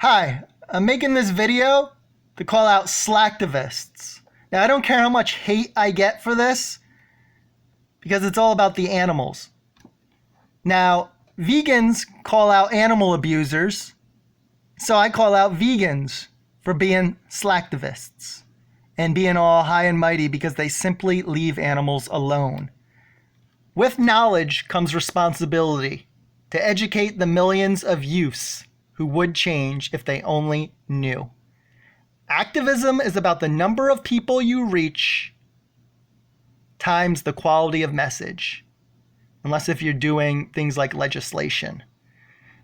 Hi, I'm making this video to call out Slacktavists. Now, I don't care how much hate I get for this, because it's all about the animals. Now, vegans call out animal abusers, so I call out vegans for being Slacktavists and being all high and mighty because they simply leave animals alone. With knowledge comes responsibility to educate the millions of youths who would change if they only knew. Activism is about the number of people you reach times the quality of message, unless if you're doing things like legislation.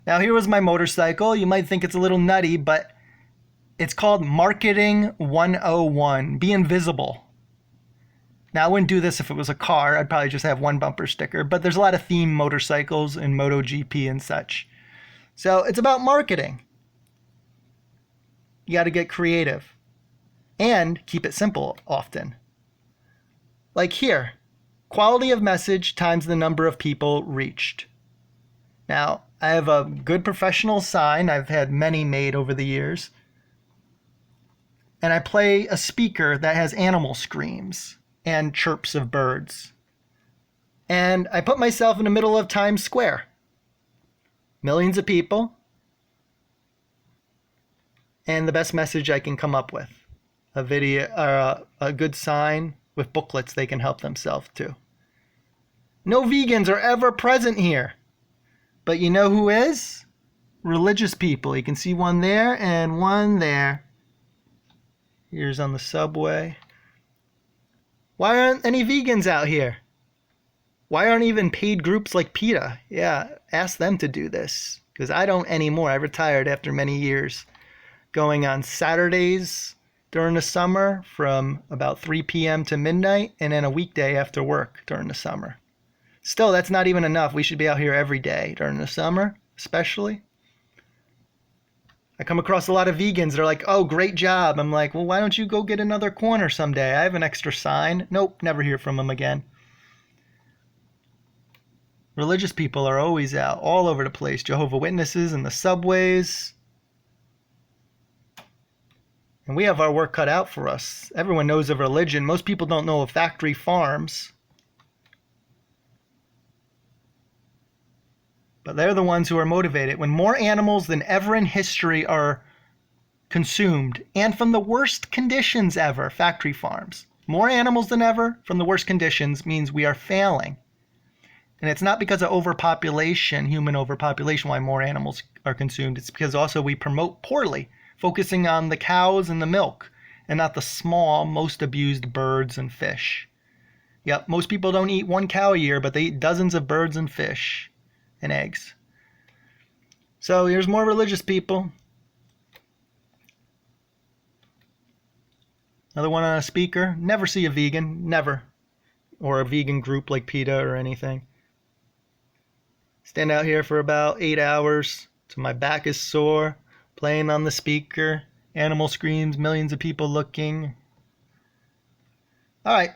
Now, here was my motorcycle. You might think it's a little nutty, but it's called Marketing 101, be invisible. Now, I wouldn't do this if it was a car. I'd probably just have one bumper sticker, but there's a lot of theme motorcycles in MotoGP and such. So it's about marketing. You got to get creative and keep it simple often. Like here, quality of message times the number of people reached. Now, I have a good professional sign. I've had many made over the years. And I play a speaker that has animal screams and chirps of birds. And I put myself in the middle of Times Square. Millions of people. And the best message I can come up with. A video or a good sign with booklets they can help themselves to. No vegans are ever present here. But you know who is? Religious people. You can see one there and one there. Here's on the subway. Why aren't any vegans out here? Why aren't even paid groups like PETA? Yeah, ask them to do this. Because I don't anymore. I retired after many years. Going on Saturdays during the summer from about 3 p.m. to midnight. And then a weekday after work during the summer. Still, that's not even enough. We should be out here every day during the summer, especially. I come across a lot of vegans. They're like, oh, great job. I'm like, well, why don't you go get another corner someday? I have an extra sign. Nope, never hear from them again. Religious people are always out, all over the place. Jehovah's Witnesses in the subways. And we have our work cut out for us. Everyone knows of religion. Most people don't know of factory farms. But they're the ones who are motivated. When more animals than ever in history are consumed, and from the worst conditions ever, factory farms, more animals than ever from the worst conditions means we are failing. And it's not because of overpopulation, human overpopulation, why more animals are consumed. It's because also we promote poorly, focusing on the cows and the milk, and not the small, most abused birds and fish. Yep, most people don't eat one cow a year, but they eat dozens of birds and fish. And eggs. So here's more religious people. Another one on a speaker. Never see a vegan. Never. Or a vegan group like PETA or anything. Stand out here for about 8 hours till my back is sore. Playing on the speaker. Animal screams. Millions of people looking. Alright.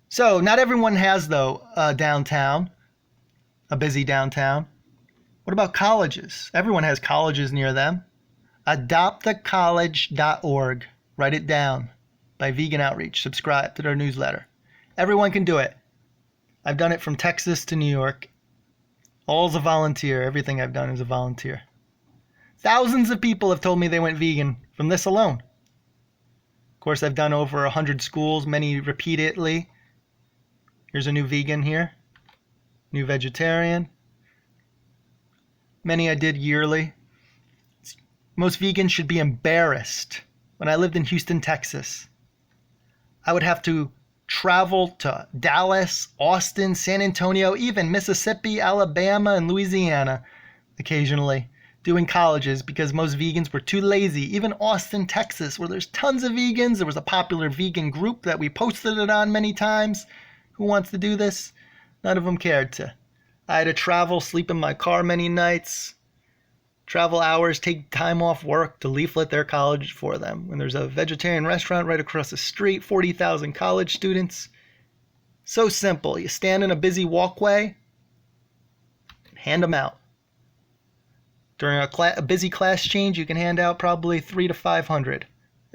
So not everyone has, though, downtown. A busy downtown. What about colleges? Everyone has colleges near them. Adoptacollege.org. Write it down. By Vegan Outreach. Subscribe to their newsletter. Everyone can do it. I've done it from Texas to New York. All's a volunteer. Everything I've done is a volunteer. Thousands of people have told me they went vegan from this alone. Of course, I've done over 100 schools, many repeatedly. Here's a new vegan here. New vegetarian. Many I did yearly. Most vegans should be embarrassed. When I lived in Houston, Texas, I would have to travel to Dallas, Austin, San Antonio, even Mississippi, Alabama, and Louisiana occasionally doing colleges because most vegans were too lazy. Even Austin, Texas, where there's tons of vegans. There was a popular vegan group that we posted it on many times. Who wants to do this? None of them cared to. I had to travel, sleep in my car many nights, travel hours, take time off work to leaflet their college for them. When there's a vegetarian restaurant right across the street, 40,000 college students. So simple. You stand in a busy walkway, hand them out. During a busy class change, you can hand out probably 300 to 500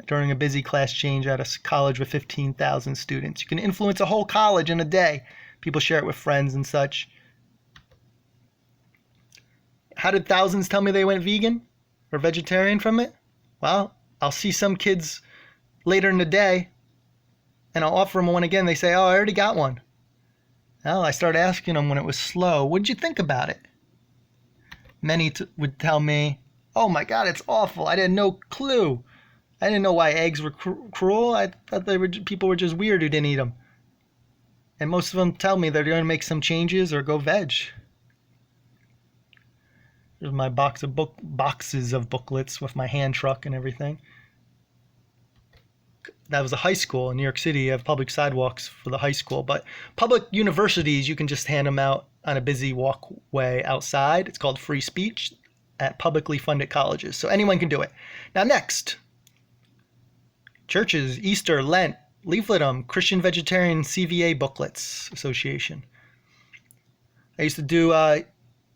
during a busy class change at a college with 15,000 students. You can influence a whole college in a day. People share it with friends and such. How did thousands tell me they went vegan or vegetarian from it? Well, I'll see some kids later in the day, and I'll offer them one again. They say, oh, I already got one. Well, I start asking them when it was slow, what did you think about it? Many would tell me, oh my God, it's awful. I had no clue. I didn't know why eggs were cruel. I thought people were just weird who didn't eat them. And most of them tell me they're going to make some changes or go veg. There's my boxes of booklets with my hand truck and everything. That was a high school in New York City. You have public sidewalks for the high school, but public universities, you can just hand them out on a busy walkway outside. It's called free speech at publicly funded colleges. So anyone can do it. Now next, churches, Easter, Lent, Leafleting, Christian Vegetarian CVA Booklets Association. I used to do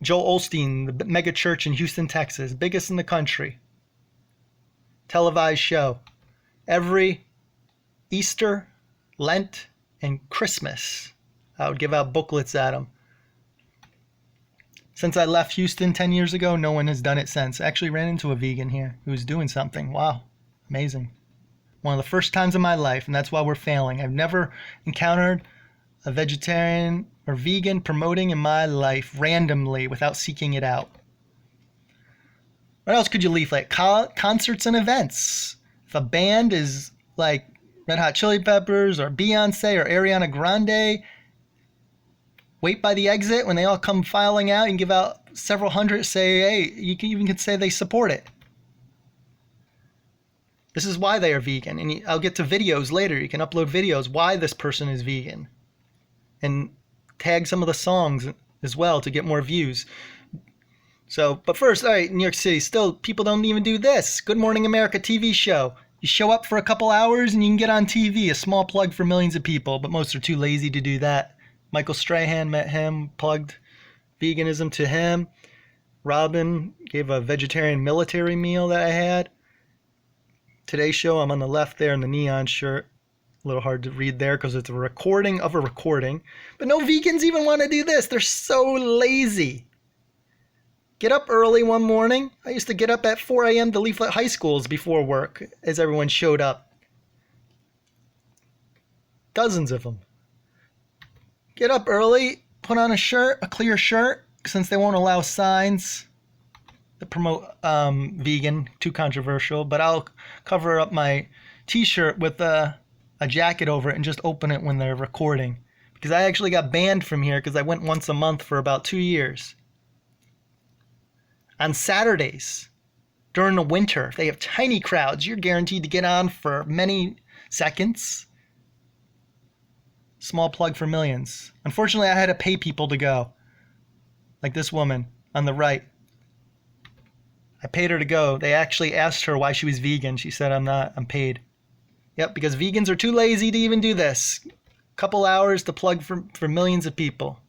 Joel Osteen, the mega church in Houston, Texas, biggest in the country. Televised show. Every Easter, Lent, and Christmas, I would give out booklets at them. Since I left Houston 10 years ago, no one has done it since. I actually ran into a vegan here who was doing something. Wow, amazing. One of the first times in my life, and that's why we're failing. I've never encountered a vegetarian or vegan promoting in my life randomly without seeking it out. What else could you leaflet? Concerts and events. If a band is like Red Hot Chili Peppers or Beyonce or Ariana Grande, wait by the exit when they all come filing out and give out several hundred, say, hey, you can even say they support it. This is why they are vegan. And I'll get to videos later. You can upload videos why this person is vegan. And tag some of the songs as well to get more views. So, but first, all right, New York City, still, people don't even do this. Good Morning America TV show. You show up for a couple hours and you can get on TV. A small plug for millions of people, but most are too lazy to do that. Michael Strahan, met him, plugged veganism to him. Robin gave a vegetarian military meal that I had. Today's show, I'm on the left there in the neon shirt. A little hard to read there because it's a recording of a recording. But no vegans even want to do this. They're so lazy. Get up early one morning. I used to get up at 4 a.m. to leaflet high schools before work as everyone showed up. Dozens of them. Get up early, put on a shirt, a clear shirt, since they won't allow signs that promote vegan, too controversial, but I'll cover up my t-shirt with a jacket over it and just open it when they're recording. Because I actually got banned from here because I went once a month for about 2 years. On Saturdays, during the winter, if they have tiny crowds, you're guaranteed to get on for many seconds. Small plug for millions. Unfortunately, I had to pay people to go. Like this woman on the right. I paid her to go. They actually asked her why she was vegan. She said, I'm not, I'm paid. Yep, because vegans are too lazy to even do this. Couple hours to plug for millions of people.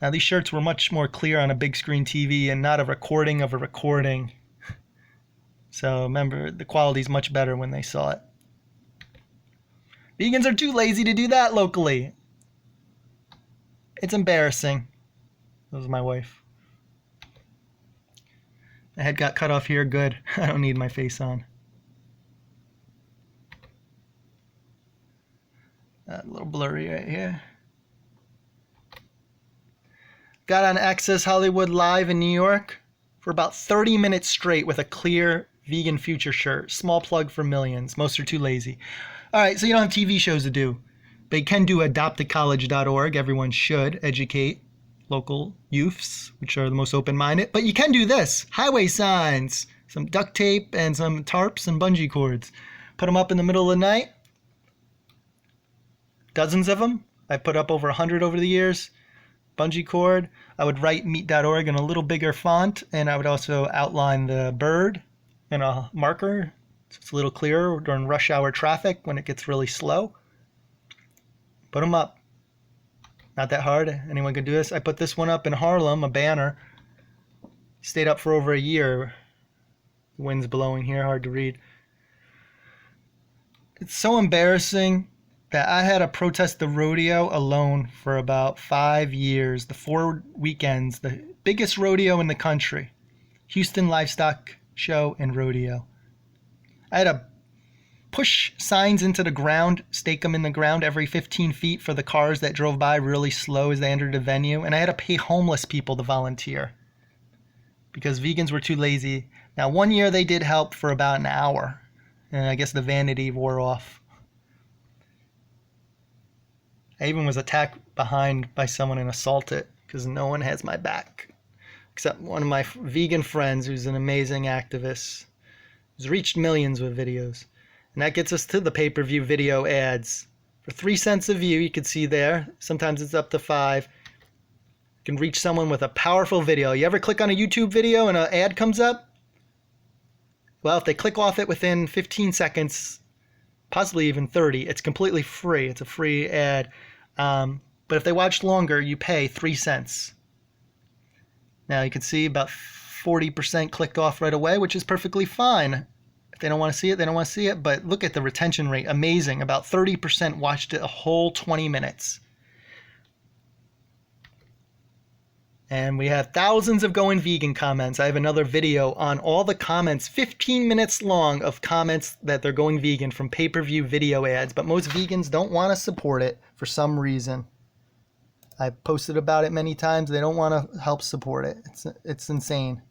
Now, these shirts were much more clear on a big screen TV and not a recording of a recording. So remember, the quality's much better when they saw it. Vegans are too lazy to do that locally. It's embarrassing. That was my wife. My head got cut off here. Good. I don't need my face on. A little blurry right here. Got on Access Hollywood Live in New York for about 30 minutes straight with a clear vegan future shirt. Small plug for millions. Most are too lazy. All right, so you don't have TV shows to do. But you can do adoptacollege.org. Everyone should educate local youths, which are the most open-minded. But you can do this. Highway signs, some duct tape, and some tarps and bungee cords. Put them up in the middle of the night. Dozens of them. I put up over 100 over the years. Bungee cord. I would write meet.org in a little bigger font, and I would also outline the bird in a marker so it's a little clearer during rush hour traffic when it gets really slow. Put them up. Not that hard. Anyone can do this. I put this one up in Harlem, a banner. Stayed up for over a year. The wind's blowing here, hard to read. It's so embarrassing that I had to protest the rodeo alone for about 5 years. The 4 weekends, the biggest rodeo in the country. Houston Livestock Show and Rodeo. I had to push signs into the ground, stake them in the ground every 15 feet for the cars that drove by really slow as they entered the venue. And I had to pay homeless people to volunteer because vegans were too lazy. Now, 1 year they did help for about an hour. And I guess the vanity wore off. I even was attacked behind by someone and assaulted because no one has my back. Except one of my vegan friends who's an amazing activist. Who's reached millions with videos. And that gets us to the pay-per-view video ads. For 3 cents a view, you can see there. Sometimes it's up to 5. You can reach someone with a powerful video. You ever click on a YouTube video and an ad comes up? Well, if they click off it within 15 seconds, possibly even 30, it's completely free. It's a free ad. But if they watch longer, you pay 3 cents. Now you can see about 40% clicked off right away, which is perfectly fine. If they don't want to see it, they don't want to see it. But look at the retention rate. Amazing. About 30% watched it a whole 20 minutes. And we have thousands of going vegan comments. I have another video on all the comments, 15 minutes long, of comments that they're going vegan from pay-per-view video ads. But most vegans don't want to support it for some reason. I've posted about it many times. They don't want to help support it. It's insane.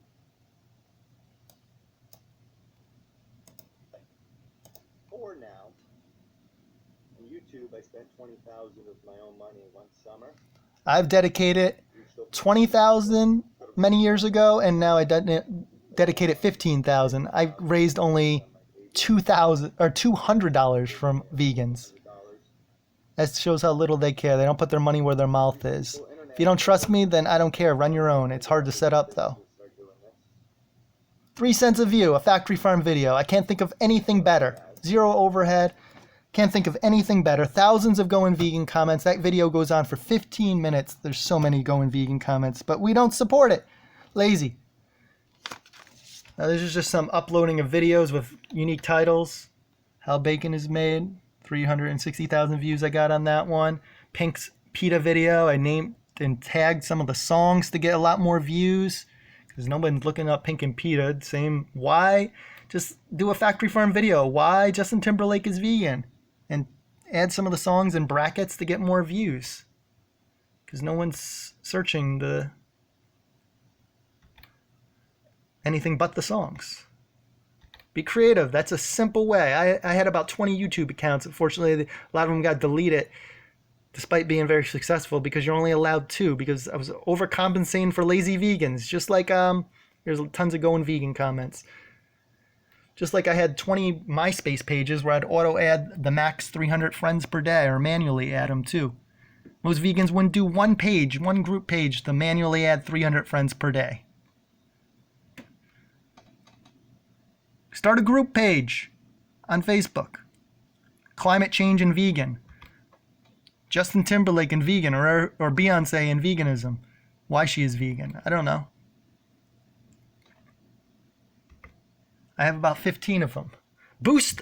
For now, on YouTube, I spent $20,000 of my own money one summer. I've dedicated $20,000 many years ago, and now I dedicated $15,000. I raised only $2,000 or $200 from vegans. That shows how little they care. They don't put their money where their mouth is. If you don't trust me, then I don't care. Run your own. It's hard to set up, though. 3 cents a view, a factory farm video. I can't think of anything better. 0 overhead. Can't think of anything better. Thousands of going vegan comments. That video goes on for 15 minutes. There's so many going vegan comments, but we don't support it. Lazy. Now, this is just some uploading of videos with unique titles. How bacon is made. 360,000 views I got on that one. Pink's pita video. I named and tagged some of the songs to get a lot more views because nobody's looking up Pink and Pita. Same. Why? Just do a factory farm video. Why Justin Timberlake is vegan. And add some of the songs in brackets to get more views. Because no one's searching anything but the songs. Be creative. That's a simple way. I had about 20 YouTube accounts. Unfortunately, a lot of them got deleted despite being very successful because you're only allowed 2 because I was overcompensating for lazy vegans. Just like there's tons of going vegan comments. Just like I had 20 MySpace pages where I'd auto add the max 300 friends per day or manually add them too. Most vegans wouldn't do one page, one group page to manually add 300 friends per day. Start a group page on Facebook. Climate change and vegan. Justin Timberlake and vegan, or Beyonce and veganism. Why she is vegan, I don't know. I have about 15 of them. Boost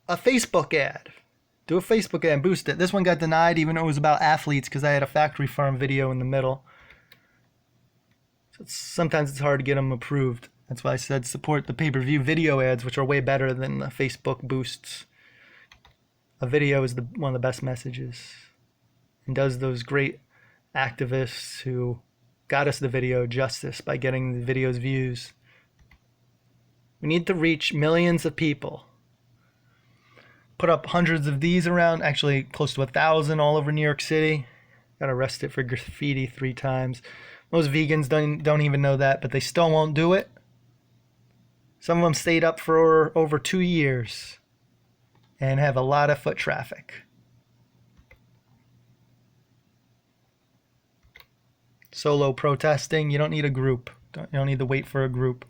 a Facebook ad. Do a Facebook ad and boost it. This one got denied even though it was about athletes because I had a factory farm video in the middle. So sometimes it's hard to get them approved. That's why I said support the pay-per-view video ads, which are way better than the Facebook boosts. A video is one of the best messages. And does those great activists who got us the video justice by getting the video's views. We need to reach millions of people. Put up hundreds of these around, actually close to 1,000 all over New York City. Got arrested for graffiti 3 times. Most vegans don't even know that, but they still won't do it. Some of them stayed up for over 2 years and have a lot of foot traffic. Solo protesting, you don't need a group. You don't need to wait for a group.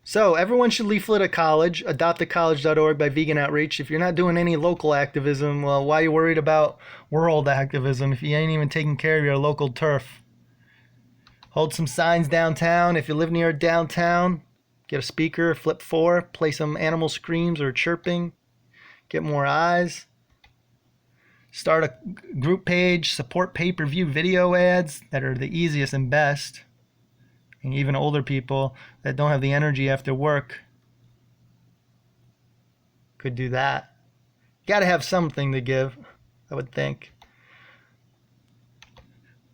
So everyone should leaflet a college. Adoptacollege.org by Vegan Outreach. If you're not doing any local activism, well, why are you worried about world activism if you ain't even taking care of your local turf? Hold some signs downtown. If you live near downtown, get a speaker, flip 4, play some animal screams or chirping, get more eyes. Start a group page, support pay-per-view video ads that are the easiest and best. And even older people that don't have the energy after work could do that. Got to have something to give, I would think.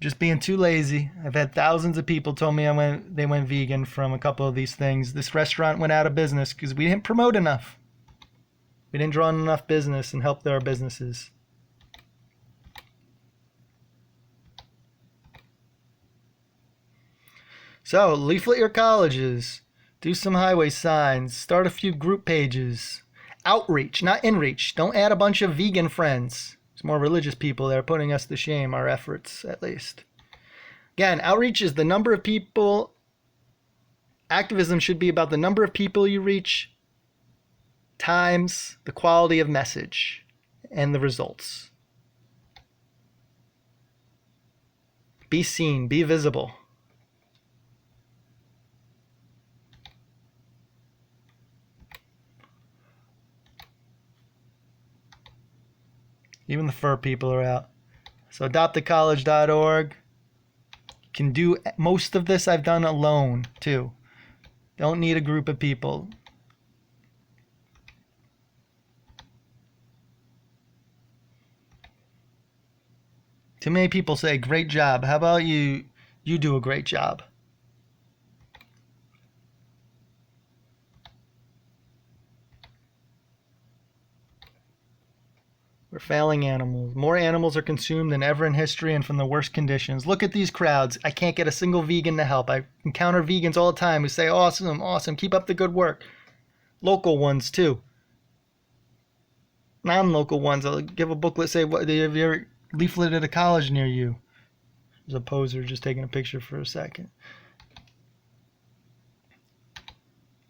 Just being too lazy. I've had thousands of people tell me they went vegan from a couple of these things. This restaurant went out of business because we didn't promote enough. We didn't draw in enough business and help their businesses. So, leaflet your colleges. Do some highway signs. Start a few group pages. Outreach, not inreach. Don't add a bunch of vegan friends. It's more religious people that are putting us to shame, our efforts at least. Again, outreach is the number of people. Activism should be about the number of people you reach times the quality of message and the results. Be seen, be visible. Even the fur people are out. So adoptacollege.org. You can do most of this I've done alone too. Don't need a group of people. Too many people say, great job. How about you do a great job? We're failing animals. More animals are consumed than ever in history and from the worst conditions. Look at these crowds. I can't get a single vegan to help. I encounter vegans all the time who say, awesome, awesome, keep up the good work. Local ones too. Non-local ones. I'll give a booklet, say, have you ever leafleted a college near you? There's a poser just taking a picture for a second.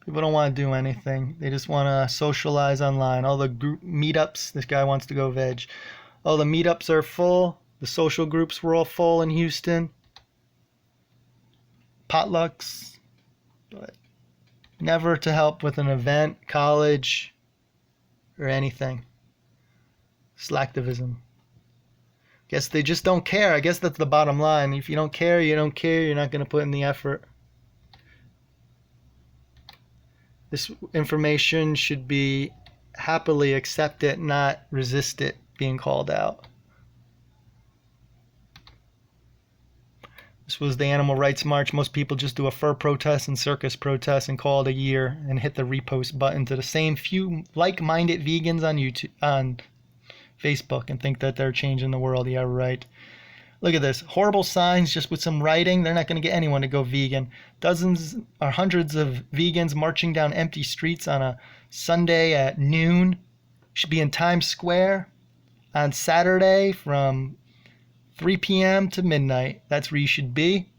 People don't want to do anything. They just want to socialize online. All the group meetups, this guy wants to go veg. All the meetups are full. The social groups were all full in Houston. Potlucks. But never to help with an event, college, or anything. Slacktavism. Guess they just don't care. I guess that's the bottom line. If you don't care, you don't care. You're not going to put in the effort. This information should be happily accepted, not resist it being called out. This was the Animal Rights March. Most people just do a fur protest and circus protest and call it a year and hit the repost button to the same few like-minded vegans on YouTube, on Facebook, and think that they're changing the world. Yeah, right. Look at this. Horrible signs just with some writing. They're not going to get anyone to go vegan. Dozens or hundreds of vegans marching down empty streets on a Sunday at noon. Should be in Times Square on Saturday from 3 p.m. to midnight. That's where you should be.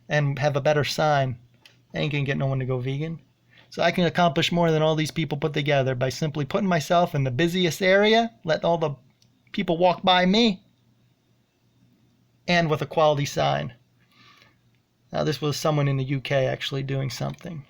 And have a better sign. I ain't going to get no one to go vegan. So I can accomplish more than all these people put together by simply putting myself in the busiest area, let all the people walk by me, and with a quality sign. Now this was someone in the UK actually doing something.